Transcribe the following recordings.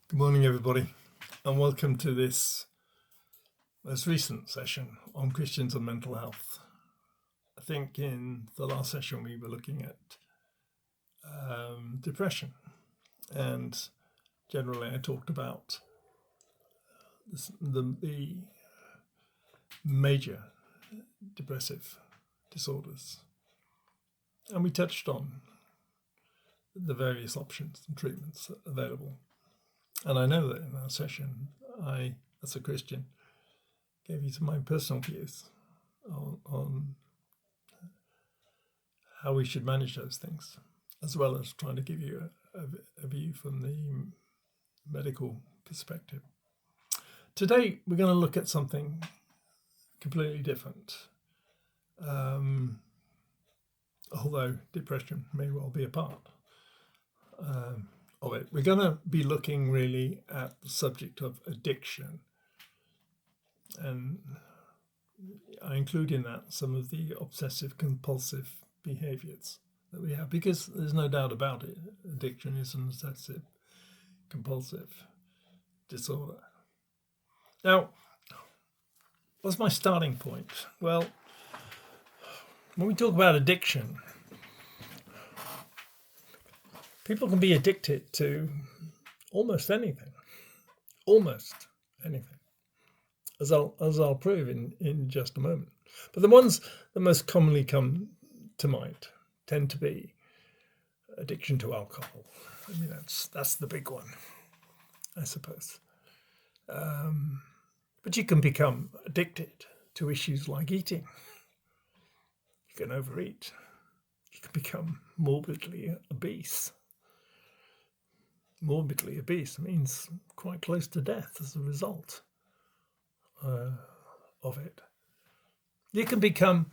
Good morning, everybody, and welcome to this most recent session on Christians and mental health. I think in the last session we were looking at depression, and generally I talked about the major depressive disorders, and we touched on the various options and treatments available. And I know that in that session, I, as a Christian, gave you some of my personal views on how we should manage those things, as well as trying to give you a view from the medical perspective. Today, we're going to look at something completely different, although depression may well be a part of it. We're going to be looking really at the subject of addiction, and I include in that some of the obsessive-compulsive behaviours that we have, because there's no doubt about it, addiction is an obsessive-compulsive disorder. Now, what's my starting point? Well, when we talk about addiction, people can be addicted to almost anything, as I'll prove in just a moment. But the ones that most commonly come to mind tend to be addiction to alcohol. I mean, that's the big one, I suppose. But you can become addicted to issues like eating. You can overeat. You can become morbidly obese. Morbidly obese means quite close to death as a result of it. You can become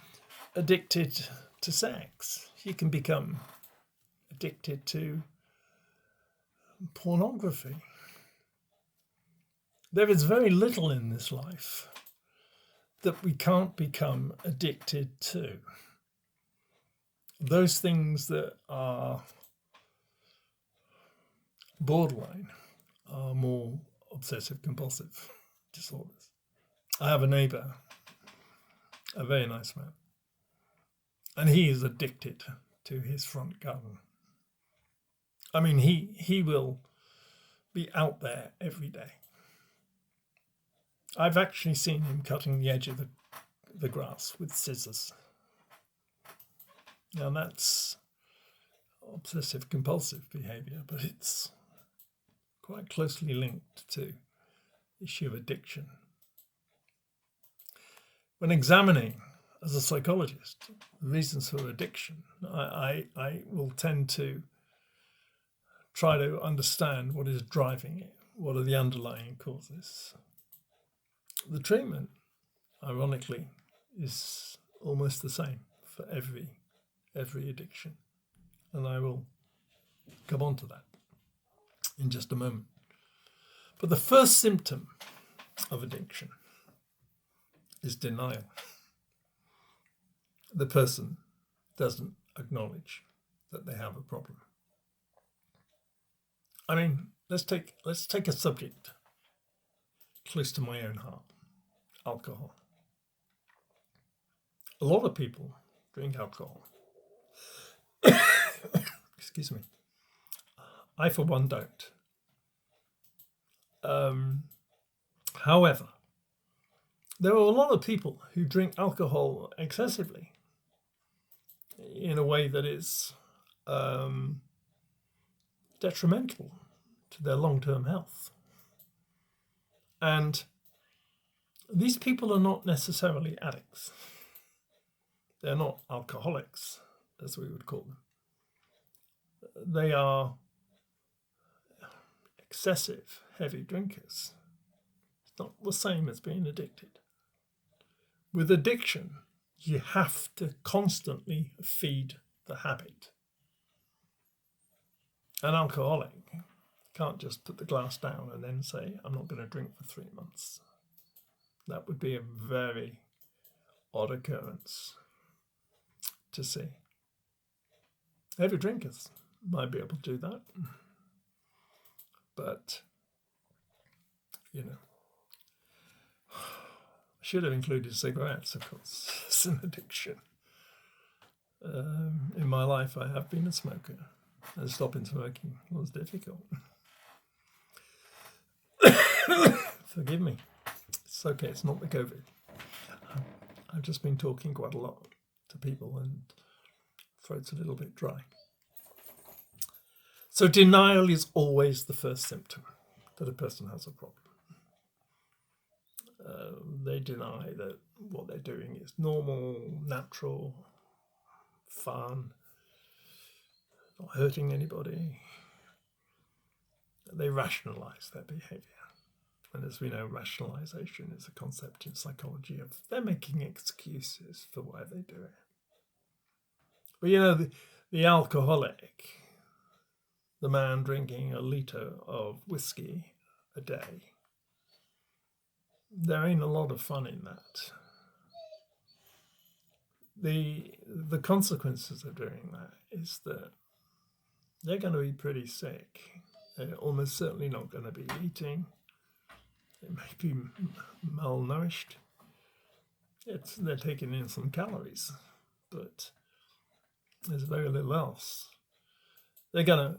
addicted to sex. You can become addicted to pornography. There is very little in this life that we can't become addicted to. Those things that are borderline are more obsessive-compulsive disorders. I have a neighbour, a very nice man, and he is addicted to his front garden. I mean, he will be out there every day. I've actually seen him cutting the edge of the grass with scissors. Now that's obsessive-compulsive behaviour, but it's quite closely linked to the issue of addiction. When examining, as a psychologist, the reasons for addiction, I will tend to try to understand what is driving it, what are the underlying causes. The treatment, ironically, is almost the same for every addiction, and I will come on to that in just a moment. But the first symptom of addiction is denial. The person doesn't acknowledge that they have a problem. I mean, let's take a subject close to my own heart: alcohol. A lot of people drink alcohol. Excuse me. I, for one, don't. However, there are a lot of people who drink alcohol excessively in a way that is detrimental to their long-term health. And these people are not necessarily addicts. They're not alcoholics, as we would call them. They are excessive, heavy drinkers. It's not the same as being addicted. With addiction, you have to constantly feed the habit. An alcoholic can't just put the glass down and then say, I'm not going to drink for 3 months. That would be a very odd occurrence to see. Heavy drinkers might be able to do that, but should have included cigarettes, of course. It's an addiction. In my life, I have been a smoker, and stopping smoking was difficult. Forgive me. It's okay, it's not the COVID. I've just been talking quite a lot to people and throat's a little bit dry. So denial is always the first symptom that a person has a problem. They deny that what they're doing is normal, natural, fun, not hurting anybody. They rationalize their behavior. And as we know, rationalization is a concept in psychology of they're making excuses for why they do it. But you know, the alcoholic, the man drinking a litre of whiskey a day, there ain't a lot of fun in that. The consequences of doing that is that they're going to be pretty sick. They're almost certainly not going to be eating. They may be malnourished. They're taking in some calories, but there's very little else. They're gonna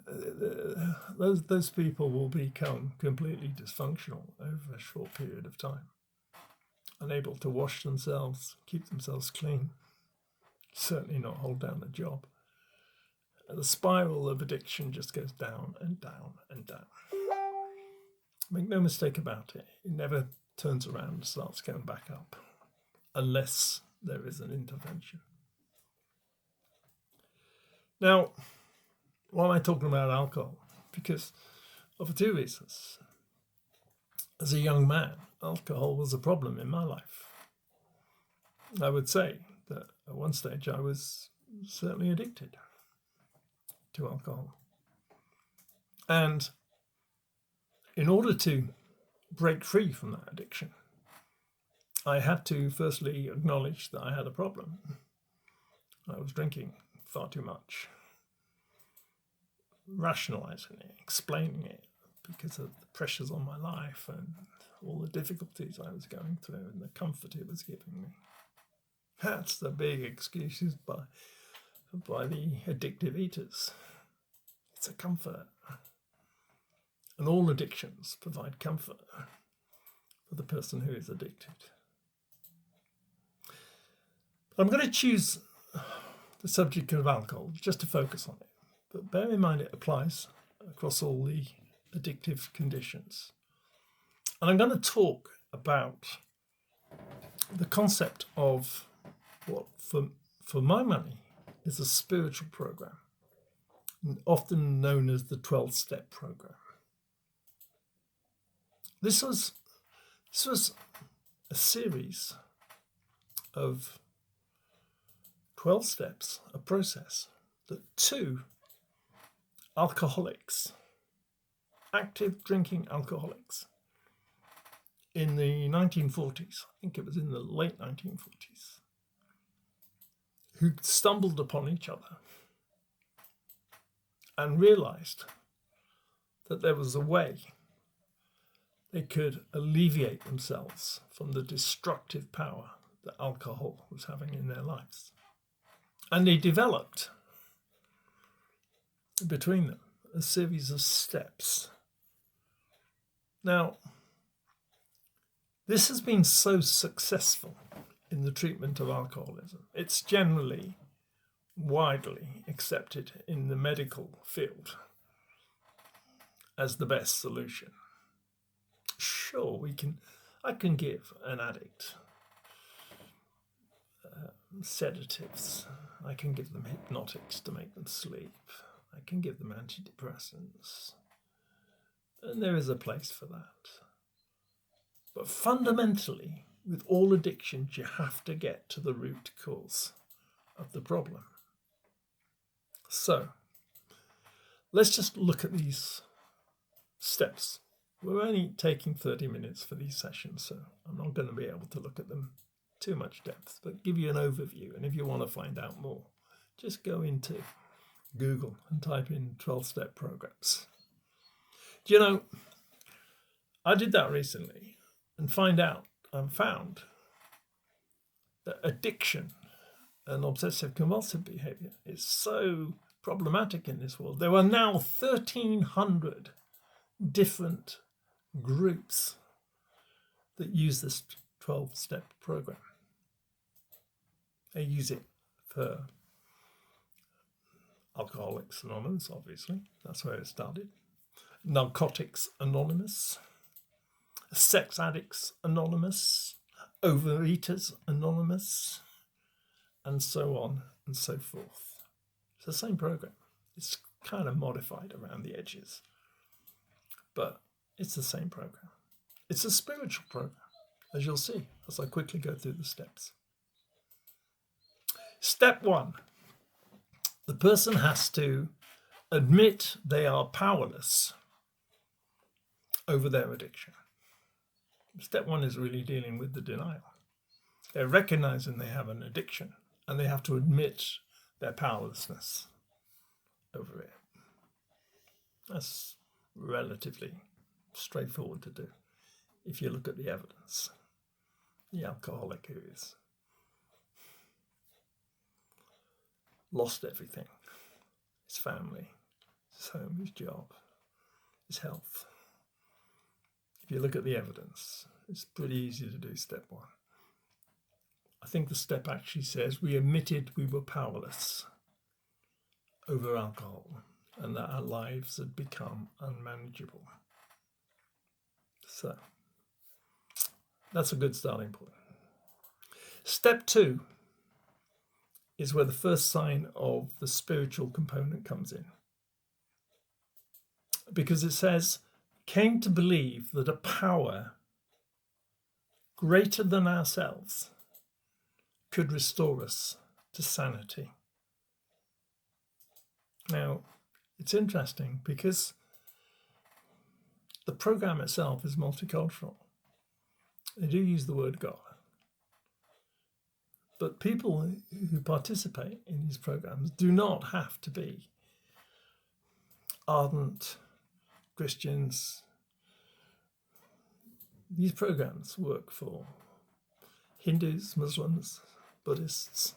those people will become completely dysfunctional over a short period of time, unable to wash themselves, keep themselves clean, certainly not hold down a job. And the spiral of addiction just goes down and down and down. Make no mistake about it, it never turns around and starts going back up unless there is an intervention. Now, why am I talking about alcohol? Because of two reasons. As a young man, alcohol was a problem in my life. I would say that at one stage I was certainly addicted to alcohol. And in order to break free from that addiction, I had to firstly acknowledge that I had a problem. I was drinking far too much, rationalizing it, explaining it because of the pressures on my life and all the difficulties I was going through and the comfort it was giving me. That's the big excuses by the addictive eaters. It's a comfort. And all addictions provide comfort for the person who is addicted. I'm going to choose the subject of alcohol just to focus on it. But bear in mind it applies across all the addictive conditions. And I'm going to talk about the concept of what, for my money, is a spiritual program, often known as the 12-step program. This was a series of 12 steps, a process that two alcoholics, active drinking alcoholics, in the 1940s, I think it was in the late 1940s, who stumbled upon each other and realized that there was a way they could alleviate themselves from the destructive power that alcohol was having in their lives. And they developed, between them, a series of steps. Now, this has been so successful in the treatment of alcoholism. It's generally widely accepted in the medical field as the best solution. Sure, I can give an addict sedatives. I can give them hypnotics to make them sleep. I can give them antidepressants. And there is a place for that. But fundamentally, with all addictions, you have to get to the root cause of the problem. So, let's just look at these steps. We're only taking 30 minutes for these sessions, so I'm not going to be able to look at them too much depth, but give you an overview. And if you want to find out more, just go into Google and type in 12-step programs. Do you know, I did that recently and found that addiction and obsessive-compulsive behaviour is so problematic in this world. There are now 1,300 different groups that use this 12-step program. They use it for Alcoholics Anonymous, obviously. That's where it started. Narcotics Anonymous, Sex Addicts Anonymous, Overeaters Anonymous, and so on and so forth. It's the same program. It's kind of modified around the edges, but it's the same program. It's a spiritual program, as you'll see as I quickly go through the steps. Step 1, the person has to admit they are powerless over their addiction. Step 1 is really dealing with the denial. They're recognizing they have an addiction and they have to admit their powerlessness over it. That's relatively straightforward to do if you look at the evidence. The alcoholic who is lost everything, his family, his home, his job, his health. If you look at the evidence, it's pretty easy to do step 1. I think the step actually says we admitted we were powerless over alcohol and that our lives had become unmanageable. So that's a good starting point. Step 2 is where the first sign of the spiritual component comes in. Because it says, came to believe that a power greater than ourselves could restore us to sanity. Now, it's interesting because the program itself is multicultural. They do use the word God. But people who participate in these programs do not have to be ardent Christians. These programs work for Hindus, Muslims, Buddhists.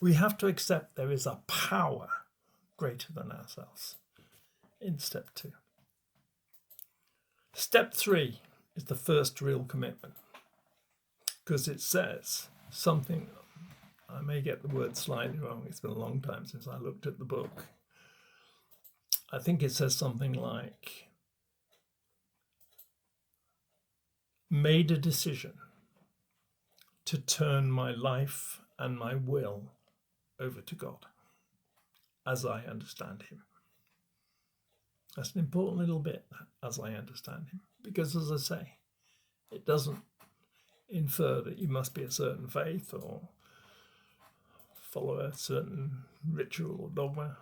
We have to accept there is a power greater than ourselves in step 2. Step 3 is the first real commitment, because it says something, I may get the word slightly wrong, it's been a long time since I looked at the book. I think it says something like, made a decision to turn my life and my will over to God, as I understand him. That's an important little bit, as I understand him, because as I say, it doesn't infer that you must be a certain faith or follow a certain ritual or dogma.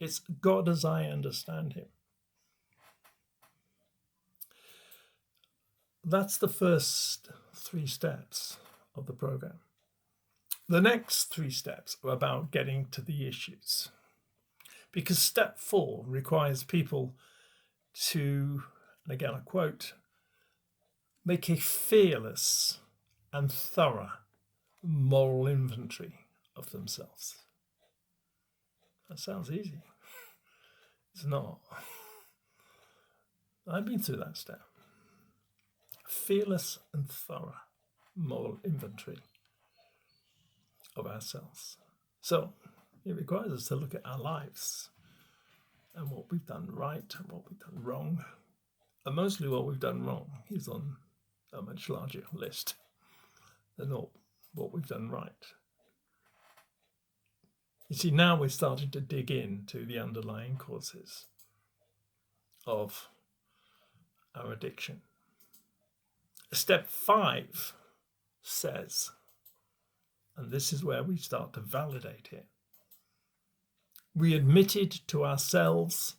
It's God as I understand him. That's the first 3 steps of the program. The next 3 steps are about getting to the issues, because step 4 requires people to, and again I quote, make a fearless and thorough moral inventory of themselves. That sounds easy. It's not. I've been through that step. Fearless and thorough moral inventory of ourselves. So it requires us to look at our lives and what we've done right and what we've done wrong. And mostly what we've done wrong is on a much larger list than what we've done right. You see, now we're starting to dig into the underlying causes of our addiction. Step 5 says, and this is where we start to validate it, we admitted to ourselves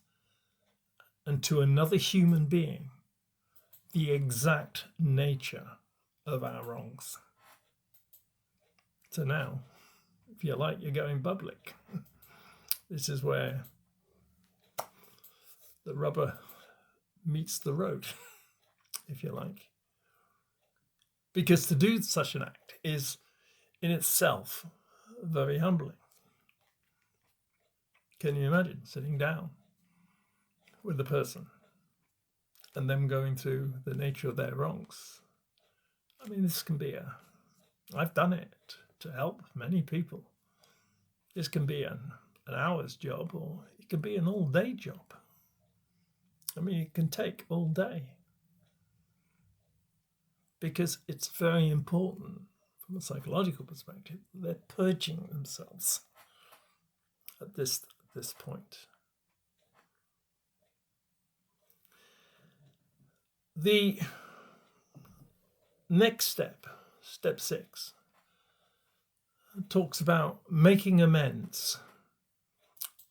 and to another human being the exact nature of our wrongs. So now, if you like, you're going public. This is where the rubber meets the road, if you like. Because to do such an act is in itself very humbling. Can you imagine sitting down with a person and them going through the nature of their wrongs? I mean, this can be I've done it to help many people. This can be an hour's job, or it can be an all-day job. I mean, it can take all day, because it's very important from a psychological perspective. They're purging themselves at this point. The next step, step 6, talks about making amends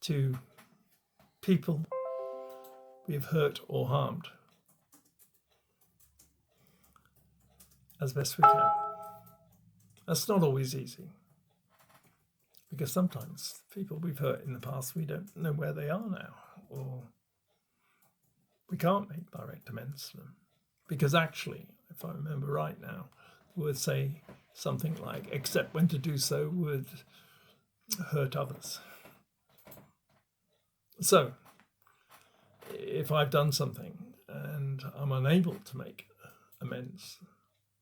to people we've hurt or harmed as best we can. That's not always easy, because sometimes people we've hurt in the past, we don't know where they are now, or we can't make direct amends to them. Because actually, if I remember right now, the words say something like, except when to do so would hurt others. So, if I've done something and I'm unable to make amends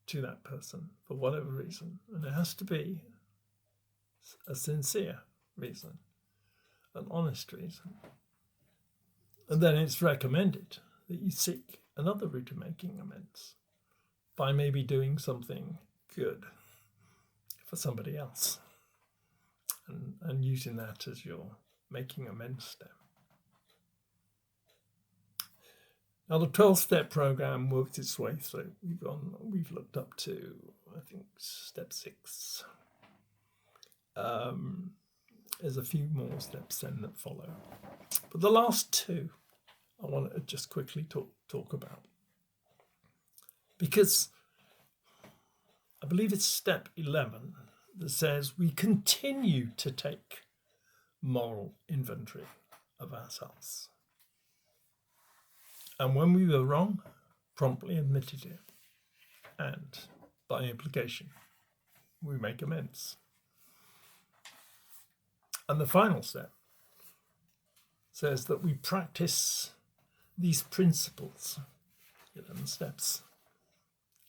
to that person for whatever reason, and it has to be a sincere reason, an honest reason, and then it's recommended that you seek another route of making amends by maybe doing something good for somebody else, and using that as your making amends step. Now, the 12-step program works its way through. We've looked up to, I think, step 6. There's a few more steps then that follow, but the last 2 I want to just quickly talk about, because I believe it's step 11 that says we continue to take moral inventory of ourselves. And when we were wrong, promptly admitted it. And by implication, we make amends. And the final step says that we practice these principles, 11 steps,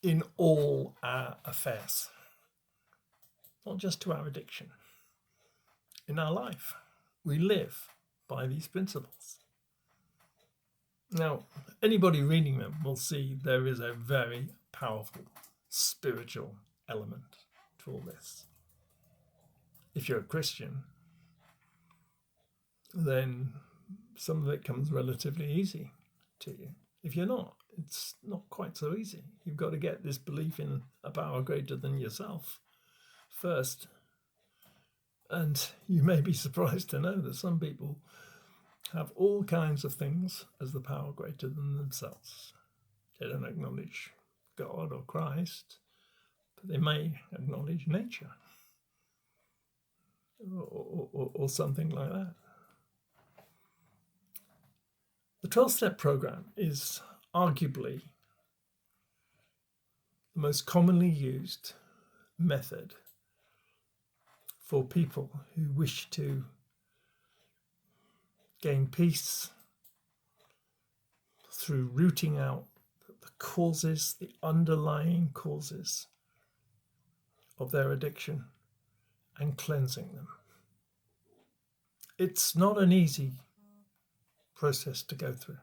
in all our affairs. Not just to our addiction. In our life, we live by these principles. Now, anybody reading them will see there is a very powerful spiritual element to all this. If you're a Christian, then some of it comes relatively easy to you. If you're not, it's not quite so easy. You've got to get this belief in a power greater than yourself first. And you may be surprised to know that some people have all kinds of things as the power greater than themselves. They don't acknowledge God or Christ, but they may acknowledge nature or something like that. The 12-step program is arguably the most commonly used method for people who wish to gain peace through rooting out the causes, the underlying causes of their addiction and cleansing them. It's not an easy process to go through,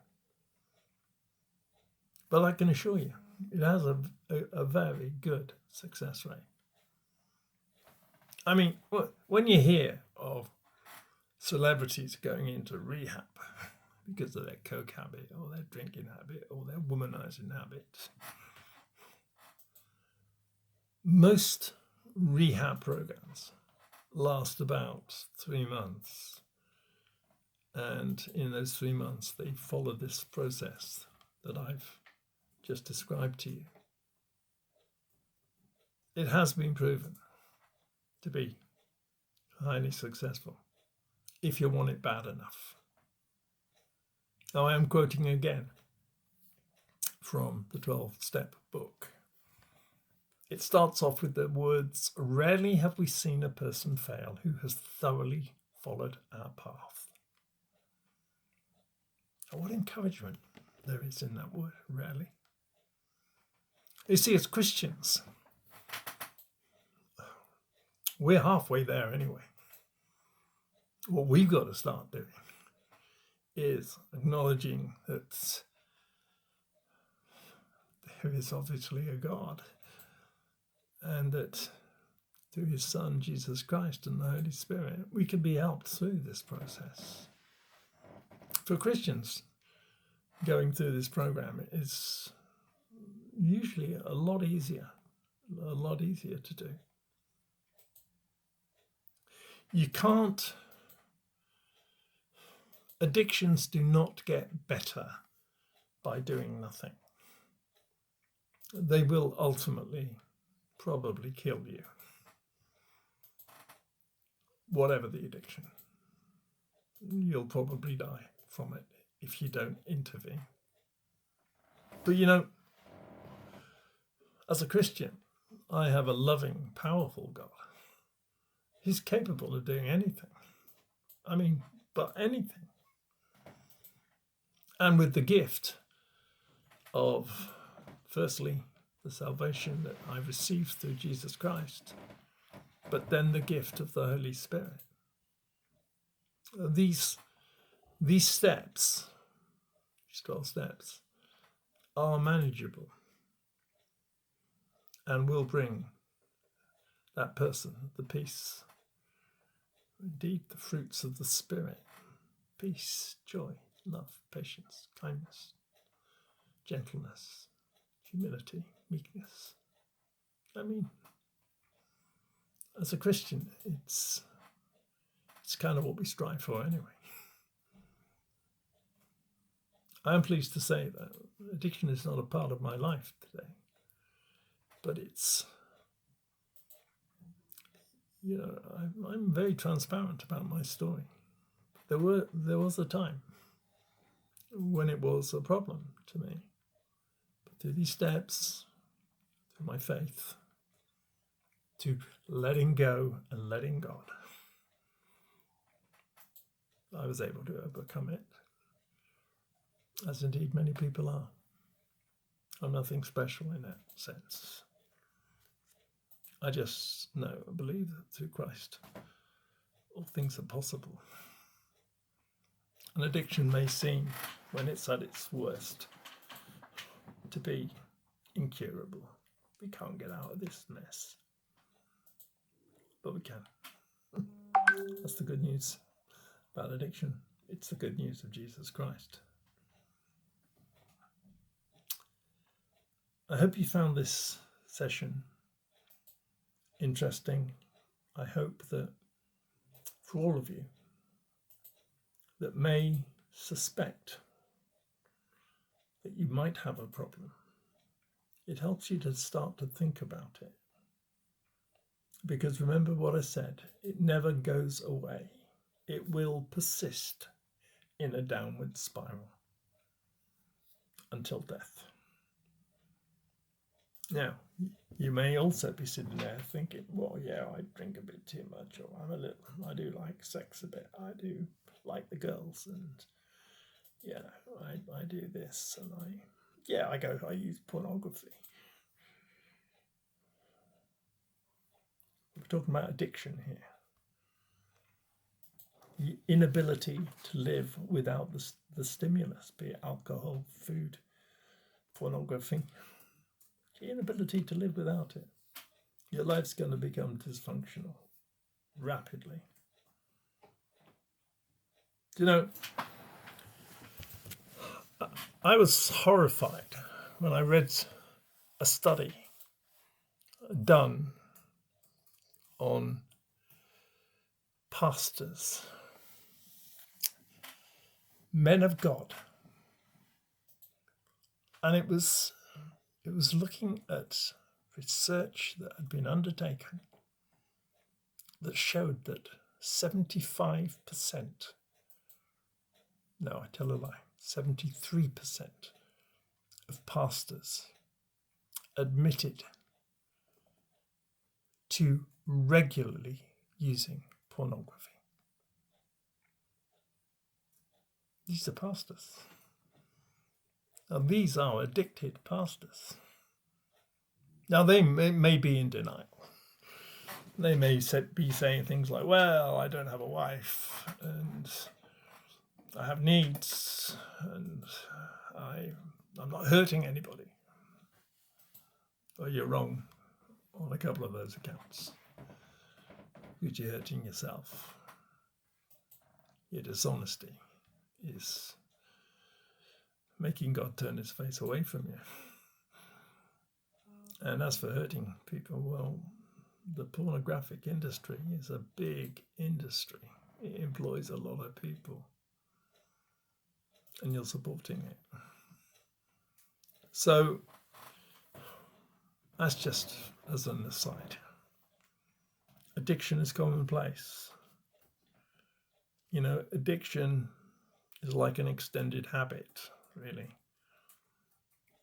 but I can assure you it has a very good success rate. I mean, when you hear of celebrities going into rehab because of their coke habit or their drinking habit or their womanizing habit, most rehab programs last about 3 months, and in those 3 months they follow this process that I've just described to you. It has been proven to be highly successful if you want it bad enough. Now, I am quoting again from the 12-step book. It starts off with the words, "Rarely have we seen a person fail who has thoroughly followed our path." And what encouragement there is in that word, rarely. You see, as Christians, we're halfway there anyway. What we've got to start doing is acknowledging that there is obviously a God, and that through his Son, Jesus Christ, and the Holy Spirit, we can be helped through this process. For Christians, going through this program is usually a lot easier to do. You can't, addictions do not get better by doing nothing. They will ultimately probably kill you, whatever the addiction. You'll probably die from it if you don't intervene. But you know, as a Christian, I have a loving, powerful God. He's capable of doing anything. I mean, but anything. And with the gift of, firstly, the salvation that I've received through Jesus Christ, but then the gift of the Holy Spirit. These steps, these 12 steps, are manageable and will bring that person the peace, indeed the fruits of the Spirit: peace, joy, love, patience, kindness, gentleness, humility, meekness. I mean, as a Christian, it's kind of what we strive for anyway. I'm pleased to say that addiction is not a part of my life today, but it's, you know, I'm very transparent about my story. There was a time when it was a problem to me, but through these steps, through my faith, to letting go and letting God, I was able to overcome it, as indeed many people are. I'm nothing special in that sense. I just know and believe that through Christ, all things are possible. An addiction may seem, when it's at its worst, to be incurable. We can't get out of this mess. But we can. That's the good news about addiction. It's the good news of Jesus Christ. I hope you found this session interesting. I hope that for all of you that may suspect that you might have a problem, it helps you to start to think about it. Because remember what I said, it never goes away. It will persist in a downward spiral until death. Now, you may also be sitting there thinking, well, yeah, I drink a bit too much, or I do like sex a bit, I do like the girls, and yeah, I do this, and I use pornography. We're talking about addiction here. The inability to live without the stimulus, be it alcohol, food, pornography. The inability to live without it. Your life's going to become dysfunctional rapidly. You know, I was horrified when I read a study done on pastors, men of God, and it was looking at research that had been undertaken that showed that 75%, no, I tell a lie, 73% of pastors admitted catch you regularly using pornography. These are pastors. Now, these are addicted pastors. Now, they may be in denial. They may be saying things like, well, I don't have a wife, and I have needs, and I'm not hurting anybody. Well, you're wrong on a couple of those accounts, because you're hurting yourself. Your dishonesty is making God turn his face away from you. And as for hurting people, well, the pornographic industry is a big industry. It employs a lot of people. And you're supporting it. So, that's just as an aside. Addiction is commonplace. You know, addiction is like an extended habit, really.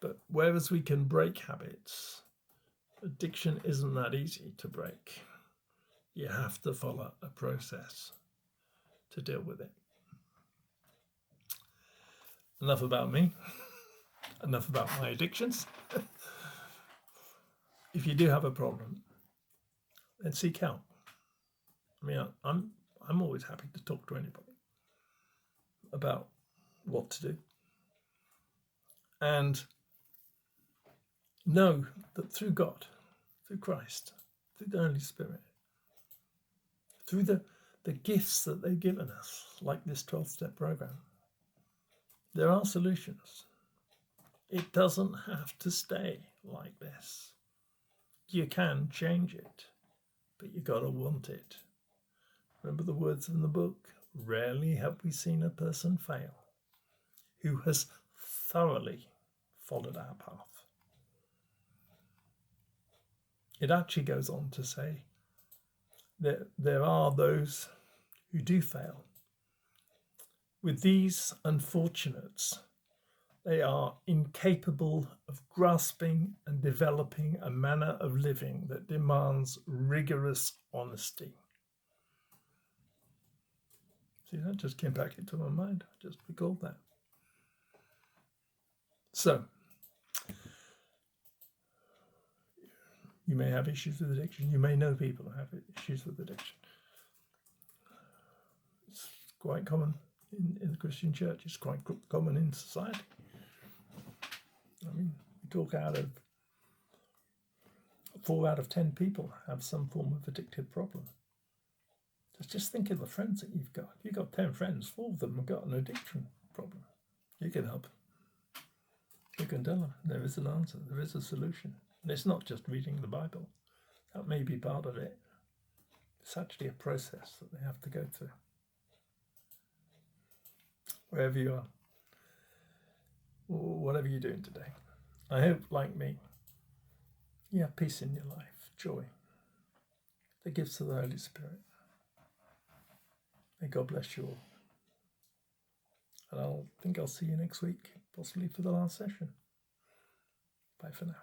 But whereas we can break habits, addiction isn't that easy to break. You have to follow a process to deal with it. Enough about me. Enough about my addictions. If you do have a problem, then seek help. I mean, I'm always happy to talk to anybody about what to do. And know that through God, through Christ, through the Holy Spirit, through the gifts that they've given us, like this 12-step program, there are solutions. It doesn't have to stay like this. You can change it, but you got to want it. Remember the words in the book? Rarely have we seen a person fail who has thoroughly followed our path. It actually goes on to say that there are those who do fail. With these unfortunates, they are incapable of grasping and developing a manner of living that demands rigorous honesty. See, that just came back into my mind. I just recalled that. So, you may have issues with addiction. You may know people who have issues with addiction. It's quite common in the Christian church. It's quite common in society. I mean, we talk 4 out of 10 people have some form of addictive problem. Just think of the friends that you've got. If you've got 10 friends, 4 of them have got an addiction problem. You can help. You can tell them there is an answer, there is a solution. And it's not just reading the Bible. That may be part of it. It's actually a process that they have to go through. Wherever you are, or whatever you're doing today, I hope, like me, you have peace in your life, joy, the gifts of the Holy Spirit. May God bless you all. And I think I'll see you next week, possibly for the last session. Bye for now.